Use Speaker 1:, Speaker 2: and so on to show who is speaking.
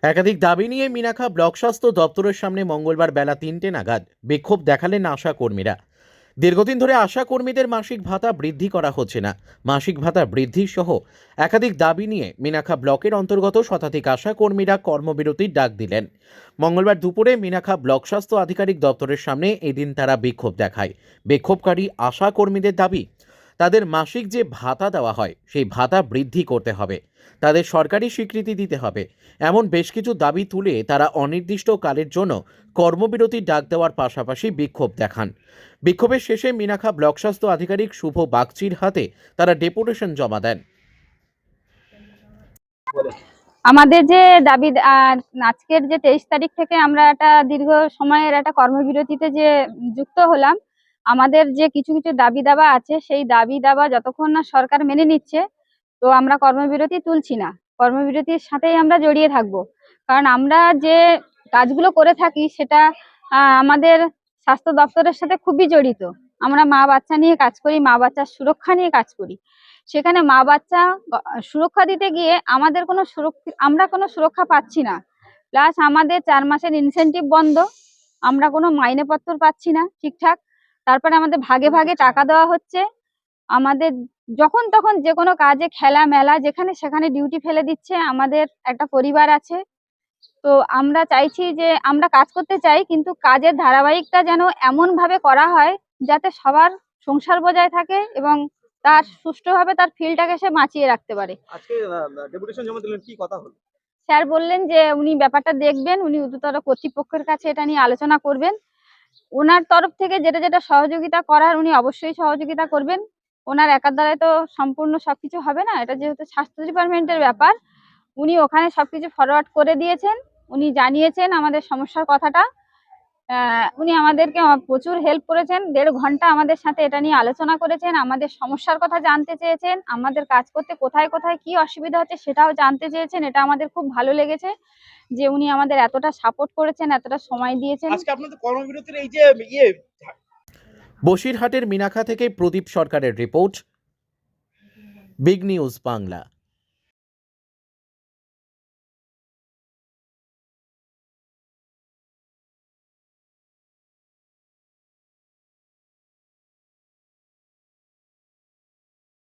Speaker 1: একাধিক দাবি নিয়ে মিনাখা ব্লক স্বাস্থ্য দপ্তরের সামনে মঙ্গলবার বেলা ৩টে নাগাদ বিক্ষোভ দেখালেন আশা কর্মীরা। দীর্ঘদিন ধরে আশা কর্মীদের মাসিক ভাতা বৃদ্ধি করা হচ্ছে না। মাসিক ভাতা বৃদ্ধি সহ একাধিক দাবি নিয়ে মিনাখা ব্লকের অন্তর্গত শতাধিক আশা কর্মীরা কর্মবিরতির ডাক দিলেন। মঙ্গলবার দুপুরে মিনাখা ব্লক স্বাস্থ্য আধিকারিক দপ্তরের সামনে এদিন তারা বিক্ষোভ দেখায়। বিক্ষোভকারী আশা কর্মীদের দাবি, তাদের মাসিক যে ভাতা দেওয়া হয় সেই ভাতা বৃদ্ধি করতে হবে, তাদের সরকারি স্বীকৃতি দিতে হবে। এমন বেশ কিছু দাবি তুলে তারা অনির্দিষ্টকালের জন্য কর্মবিরতির ডাক দেওয়ার পাশাপাশি বিক্ষোভ দেখান। বিক্ষোভের শেষে মিনাখা ব্লক স্বাস্থ্য আধিকারিক শুভ বাগচির হাতে তারা ডেপুটেশন জমা দেন।
Speaker 2: আমাদের যে দাবি আজকের যে 23 তারিখ থেকে আমরা একটা দীর্ঘ সময়ের একটা কর্মবিরতিতে যে যুক্ত হলাম। আমাদের যে কিছু কিছু দাবি দাবা আছে, সেই দাবি দাবা যতক্ষণ না সরকার মেনে নিচ্ছে, তো আমরা কর্মবিরতি তুলছি না। কর্মবিরতির সাথেই আমরা জড়িয়ে থাকবো, কারণ আমরা যে কাজগুলো করে থাকি সেটা আমাদের স্বাস্থ্য দপ্তরের সাথে খুবই জড়িত। আমরা মা বাচ্চা নিয়ে কাজ করি, মা বাচ্চার সুরক্ষা নিয়ে কাজ করি। সেখানে মা বাচ্চা সুরক্ষা দিতে গিয়ে আমরা কোনো সুরক্ষা পাচ্ছি না। প্লাস আমাদের 4 মাসের ইনসেনটিভ বন্ধ, আমরা কোনো মাইনেপত্র পাচ্ছি না ঠিকঠাক। তারপরে আমাদের ভাগে ভাগে টাকা দেওয়া হচ্ছে। আমাদের যখন তখন যে কোনো কাজে, খেলা মেলা যেখানে সেখানে ডিউটি ফেলে দিচ্ছে। আমাদের একটা পরিবার আছে, তো আমরা চাইছি যে আমরা কাজ করতে চাই, কিন্তু কাজের ধারাবাহিকটা যেন এমন ভাবে করা হয় যাতে সবার সংসার বজায় থাকে এবং তার সুষ্ঠুভাবে তার ফিল্ডটাকে সে বাঁচিয়ে রাখতে পারে।
Speaker 3: আজকে ডেপুটেশন জমা দিলেন, কি কথা হলো?
Speaker 2: স্যার বললেন যে উনি ব্যাপারটা দেখবেন, উনি ঊর্ধ্বতর কর্তৃপক্ষের কাছে এটা নিয়ে আলোচনা করবেন। ওনার তরফ থেকে যেটা যেটা সহযোগিতা করার উনি অবশ্যই সহযোগিতা করবেন। ওনার একার দ্বারাই তো সম্পূর্ণ সবকিছু হবে না, এটা যেহেতু স্বাস্থ্য ডিপার্টমেন্টের ব্যাপার। উনি ওখানে সবকিছু ফরওয়ার্ড করে দিয়েছেন, উনি জানিয়েছেন আমাদের সমস্যার কথাটা। উনি আমাদেরকে প্রচুর হেল্প করেছেন, 1.5 ঘন্টা আমাদের সাথে এটা নিয়ে আলোচনা করেছেন, আমাদের সমস্যার কথা জানতে চেয়েছেন, আমাদের কাজ করতে কোথায় কোথায় কি অসুবিধা হচ্ছে সেটাও জানতে চেয়েছেন। এটা আমাদের খুব ভালো লেগেছে যে উনি আমাদের এতটা সাপোর্ট করেছেন, এতটা সময় দিয়েছেন।
Speaker 3: আজকে আপনাদের কর্মবিরতির এই যে
Speaker 1: বসিরহাটের মিনাখা থেকে প্রদীপ সরকারের রিপোর্ট, বিগ নিউজ বাংলা।